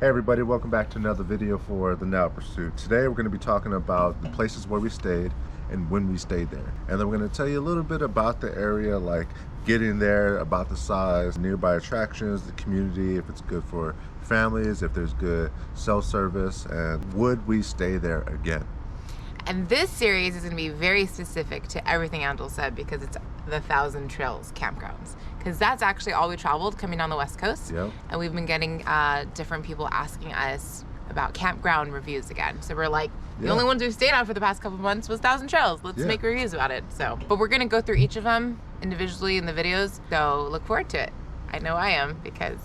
Hey everybody, welcome back to another video for the Now Pursuit. Today we're going to be talking about the places where we stayed and when we stayed there. And then we're going to tell you a little bit about the area, like getting there, about the size, nearby attractions, the community, if it's good for families, if there's good self-service, and would we stay there again. And this series is going to be very specific to everything Angelo said because it's the 1,000 Trails campgrounds. Because that's actually all we traveled coming down the West Coast. Yep. And we've been getting different people asking us about campground reviews again. So we're like, the only ones we've stayed on for the past couple of months was 1,000 Trails. Let's make reviews about it. So, but we're going to go through each of them individually in the videos. So look forward to it. I know I am because...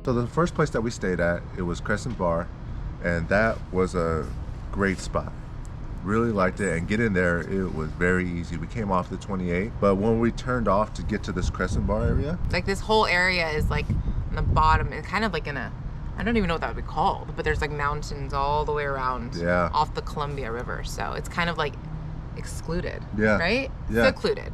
So the first place that we stayed at, it was Crescent Bar, and that was a great spot. Really liked it, and getting there, it was very easy. We came off the 28, but when we turned off to get to this Crescent Bar area, like this whole area is like on the bottom, and kind of like in a, I don't even know what that would be called, but there's like mountains all the way around off the Columbia River. So it's kind of like excluded, right?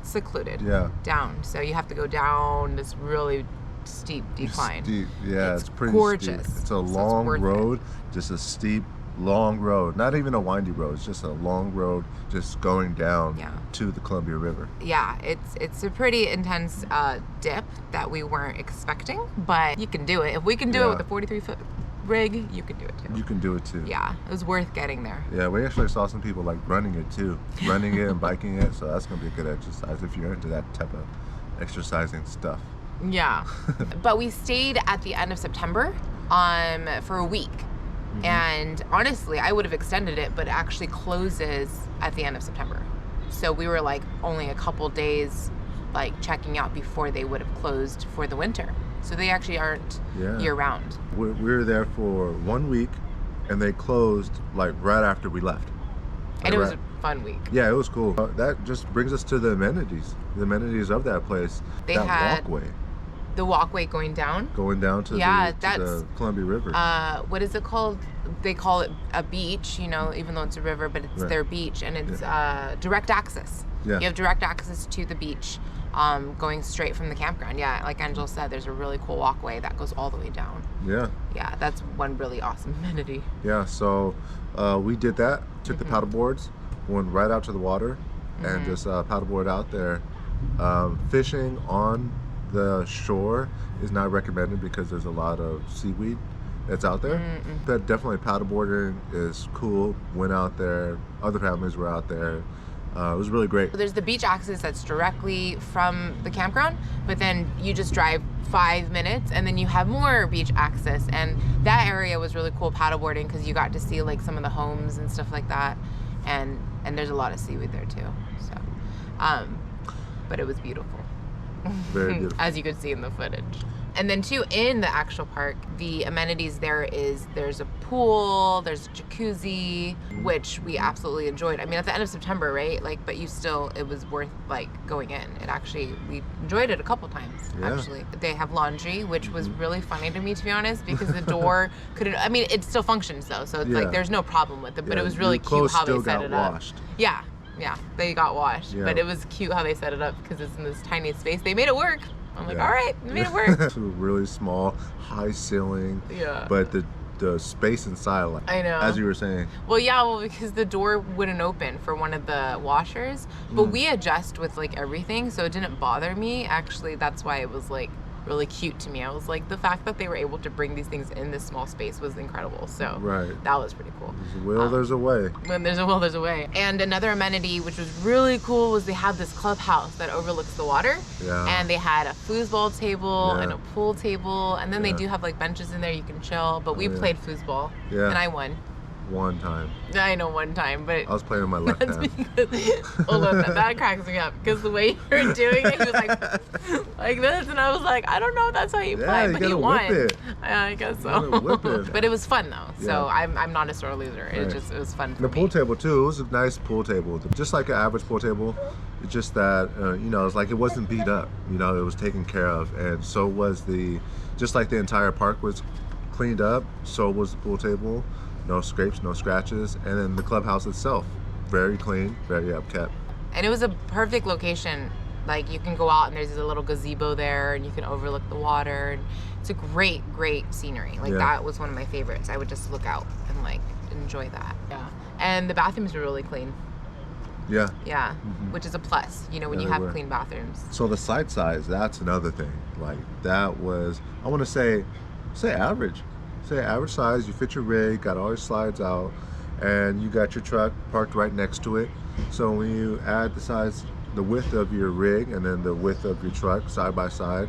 Secluded, down. So you have to go down this really steep decline. It's pretty gorgeous. Steep. It's a long road, just a steep, long road. Not even a windy road. It's just a long road, just going down to the Columbia River. Yeah, it's a pretty intense dip that we weren't expecting, but you can do it. If we can do it with a 43-foot rig, you can do it too. You can do it too. Yeah, it was worth getting there. Yeah, we actually saw some people like running it too, running it and biking it. So that's gonna be a good exercise if you're into that type of exercising stuff. Yeah, but we stayed at the end of September for a week. And honestly, I would have extended it, but it actually closes at the end of September. So we were like only a couple days like checking out before they would have closed for the winter. So they actually aren't year round. We were there for 1 week and they closed like right after we left. And it was a fun week. Yeah, it was cool. That just brings us to the amenities. The amenities of that place. They that had walkway. The walkway going down to the Columbia River. What is it called? They call it a beach, you know, even though it's a river, but it's their beach, and it's direct access. You have direct access to the beach going straight from the campground. Yeah, like Angelo said, there's a really cool walkway that goes all the way down. Yeah, that's one really awesome amenity. Yeah, so we did that, took the paddle boards, went right out to the water, and just paddleboard out there. Fishing on the shore is not recommended because there's a lot of seaweed that's out there. But definitely paddleboarding is cool. Went out there, other families were out there. It was really great. There's the beach access that's directly from the campground, but then you just drive 5 minutes and then you have more beach access, and that area was really cool paddleboarding because you got to see like some of the homes and stuff like that, and there's a lot of seaweed there too. So but it was beautiful. Very beautiful. As you could see in the footage. And then too, in the actual park, the amenities there's a pool, there's a jacuzzi, which we absolutely enjoyed. I mean, at the end of September, right? Like, but it was worth like going in. We enjoyed it a couple times, actually. They have laundry, which was really funny to me, to be honest, because the door couldn't, I mean, it still functions though. So it's like, there's no problem with it, but it was really cute how they set it up. Yeah, they got washed, but it was cute how they set it up because it's in this tiny space. They made it work. I'm like, all right, they made it work. It's really small, high ceiling. But the space inside, like, I know, as you were saying. Well, because the door wouldn't open for one of the washers, but we adjust with like everything, so it didn't bother me. Actually, that's why it was like really cute to me. I was like, the fact that they were able to bring these things in this small space was incredible. So that was pretty cool. There's a will, there's a way. When there's a will, there's a way. And another amenity, which was really cool, was they have this clubhouse that overlooks the water. And they had a foosball table and a pool table, and then they do have like benches in there you can chill. But we played foosball, and I won. One time. I know, one time, but I was playing with my left hand. Hold on, that cracks me up because the way you were doing it, you was like this, and I was like, I don't know if that's how you play, but you won. Whip it. I guess so. Whip it. But it was fun though, so I'm not a sore loser. It was fun for the me. pool table too. It was a nice pool table, just like an average pool table. It's just that you know, it's like it wasn't beat up. You know, it was taken care of, and so was just like the entire park was cleaned up. So was the pool table, no scrapes, no scratches, and then the clubhouse itself, very clean, very upkept. And it was a perfect location. Like, you can go out and there's a little gazebo there, and you can overlook the water. And it's a great scenery. Like, that was one of my favorites. I would just look out and like enjoy that. Yeah. And the bathrooms were really clean. Yeah. Yeah, which is a plus, you know, when you have clean bathrooms. So the site size, that's another thing. Like, that was, I want to say average. Say average size. You fit your rig, got all your slides out, and you got your truck parked right next to it. So when you add the width of your rig and then the width of your truck side by side,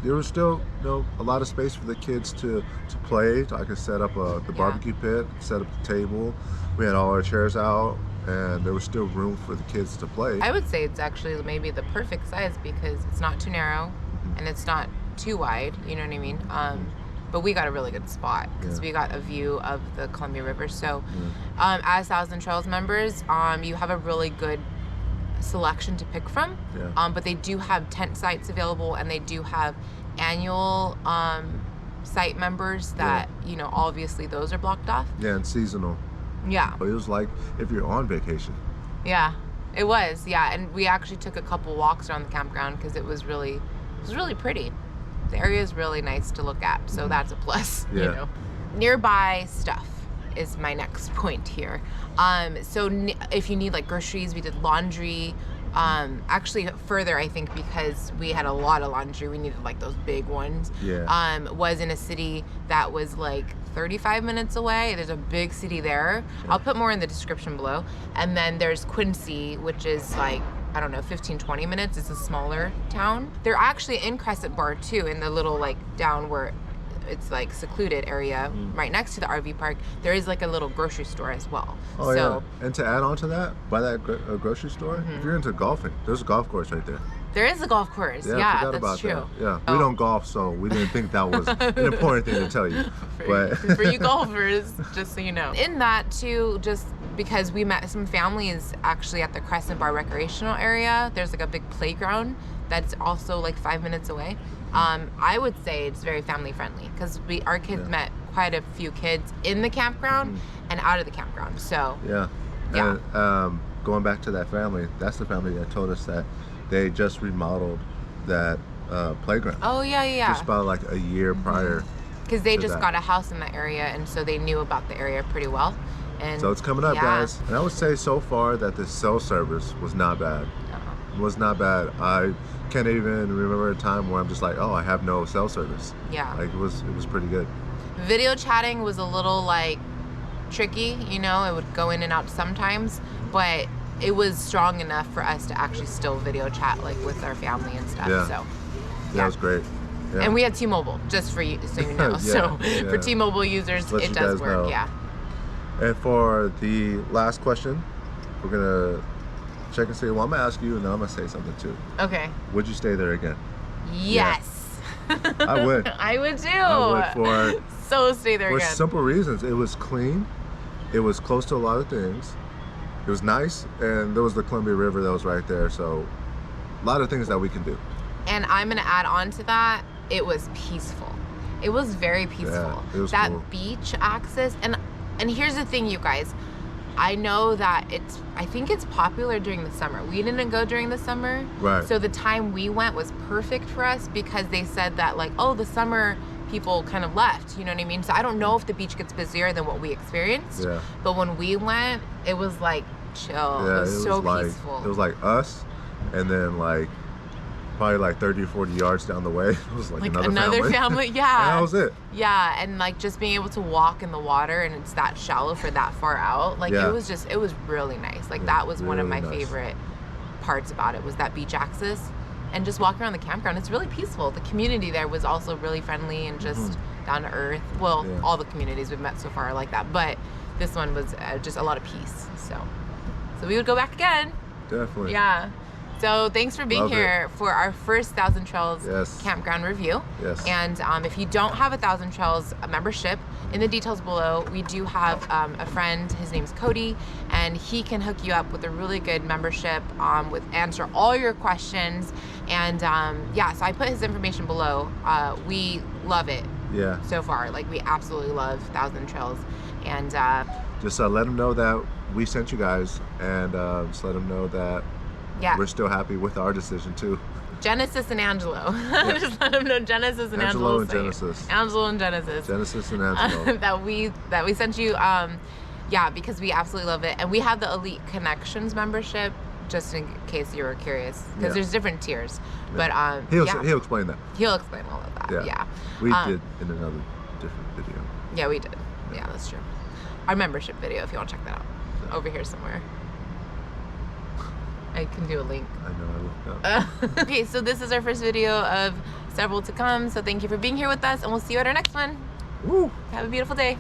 there was still, you know, a lot of space for the kids to play. I could set up the barbecue pit, set up the table. We had all our chairs out, and there was still room for the kids to play. I would say it's actually maybe the perfect size because it's not too narrow and it's not too wide, you know what I mean? But we got a really good spot because we got a view of the Columbia River. So as Thousand Trails members, you have a really good selection to pick from. But they do have tent sites available, and they do have annual site members that, you know, obviously those are blocked off. Yeah, and seasonal. Yeah. It was like if you're on vacation. Yeah, it was. Yeah, and we actually took a couple walks around the campground because it was really pretty. The area is really nice to look at, so that's a plus. You know, nearby stuff is my next point here. So if you need like groceries, we did laundry. Actually further, I think, because we had a lot of laundry, we needed like those big ones. Was in a city that was like 35 minutes away. There's a big city there. I'll put more in the description below. And then there's Quincy, which is like, I don't know, 15-20 minutes. It's a smaller town. They're actually in Crescent Bar too, in the little like down where it's like secluded area right next to the RV park. There is like a little grocery store as well. Oh, so, yeah. And to add on to that, by that grocery store, if you're into golfing, there's a golf course right there. There is a golf course. Yeah, that's true. That. Yeah, we don't golf, so we didn't think that was an important thing to tell you. But for you golfers, just so you know. In that too, just because we met some families actually at the Crescent Bar recreational area. There's like a big playground that's also like 5 minutes away. I would say it's very family friendly because our kids met quite a few kids in the campground and out of the campground. So and going back to that family, that's the family that told us that they just remodeled that playground. Oh yeah. Just about like a year prior. Because they just got a house in that area, and so they knew about the area pretty well. And so it's coming up, guys. And I would say so far that the cell service was not bad. Was not bad. I can't even remember a time where I'm just like, oh, I have no cell service. Yeah. Like it was pretty good. Video chatting was a little like tricky, you know, it would go in and out sometimes, but it was strong enough for us to actually still video chat like with our family and stuff. So it was great. Yeah. And we had T-Mobile, just for you, so you know. For T-Mobile users, it does work. Yeah. And for the last question, we're gonna check and see. Well, I'm gonna ask you, and then I'm gonna say something too. Okay. Would you stay there again? Yes. I would. I would too. I would stay there again. For simple reasons. It was clean. It was close to a lot of things. It was nice, and there was the Columbia River that was right there. So, a lot of things that we can do. And I'm gonna add on to that. It was peaceful. It was very peaceful. Yeah, it was that cool. Beach access, and here's the thing, you guys. I know that I think it's popular during the summer. We didn't go during the summer. Right. So the time we went was perfect for us because they said that like, oh, the summer people kind of left, you know what I mean? So I don't know if the beach gets busier than what we experienced. Yeah. But when we went, it was like chill. Yeah, it was so peaceful. It was like us, and then like probably like 30 or 40 yards down the way, it was like another family. Yeah. And that was it. Yeah, and like just being able to walk in the water and it's that shallow for that far out, like it was really nice. Like that was one of my favorite parts about it was that beach access and just walking around the campground. It's really peaceful. The community there was also really friendly and just down to earth. Well, all the communities we've met so far are like that, but this one was just a lot of peace. So we would go back again. Definitely. Yeah. So thanks for being Love here for our first Thousand Trails Yes. campground review. Yes. And if you don't have a Thousand Trails membership, in the details below, we do have a friend, his name's Cody, and he can hook you up with a really good membership with answer all your questions. And yeah, so I put his information below. We love it Yeah. so far. Like, we absolutely love Thousand Trails. And Just let them know that we sent you guys, and just let them know that yeah, we're still happy with our decision too. Genesis and Angelo. Just let them know Genesis and Angelo Angelo. and Genesis. Angelo and Genesis. Genesis and Angelo. that we sent you. Yeah, because we absolutely love it, and we have the Elite Connections membership, just in case you were curious, because Yeah. there's different tiers. Yeah. But He'll explain that. he'll explain all of that. Yeah. We did in another different video. Yeah, we did. Yeah, that's true. Our membership video, if you want to check that out, Yeah. over here somewhere. I can do a link. I know, I looked up. Okay, so this is our first video of several to come. So thank you for being here with us, and we'll see you at our next one. Woo! Have a beautiful day.